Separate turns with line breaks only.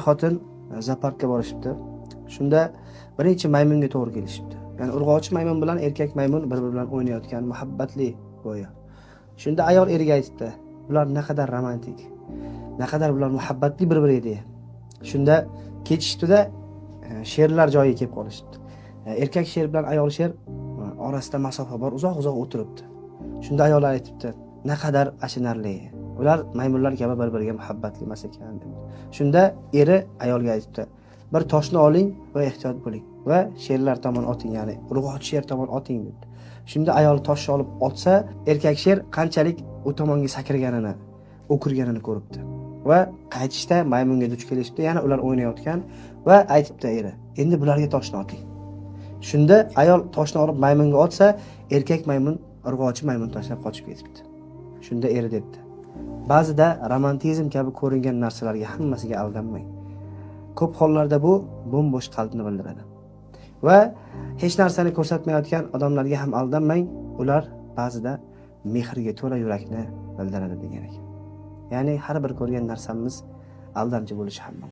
xotin zooparkka borishibdi. Shunda birinchi maymunga to'g'ri kelishibdi. Ya'ni urg'ochi maymun bilan erkak maymun bir-biri bilan o'ynayotgan muhabbatli go'yo. Shunda ayol eriga aytdi: "Bular naqadar romantik, naqadar bular muhabbatli bir-biriga." Shunda ketishdi-da, sherlar joyiga kelib qolishibdi. Erkak sher bilan ayol sher orasida masofa bor, uzoq-uzoq o'tiribdi. Shunda ayollar aytibdi: "Naqadar achinarli. Ular maymunlar kabi bir-biriga muhabbatli emas ekan" deb. Shunda eri ayolga aytibdi: "Bir toshni oling va ehtiyot bo'ling va sherlar tomon oting, ya'ni urg'ochi sher tomon oting" dedi. Shunda ayol toshni olib otsa, erkak sher qanchalik u tomonga sakraganini, o'kirganini ko'ribdi. Va qaytishda maymunga duch kelishdi, yana ular o'ynayotgan va aytibdi eri: "Endi bularga toshni oting." Shunda ayol toshni olib maymunga otsa, erkak maymun urg'ochi maymun tashlab qochib ketibdi. Shunda eri debdi: "Ba'zida romantizm kabi ko'ringan narsalarga hammasiga aldanmang. Ko'p hollarda bu bo'm-bo'sh qalbni bildiradi. Va hech narsani ko'rsatmayotgan odamlarga ham aldanmang. Ular ba'zida mehrga to'la yurakni bildiradi" degan ekan. Ya'ni har bir ko'rgan narsamiz aldamchi bo'lishi ham mumkin.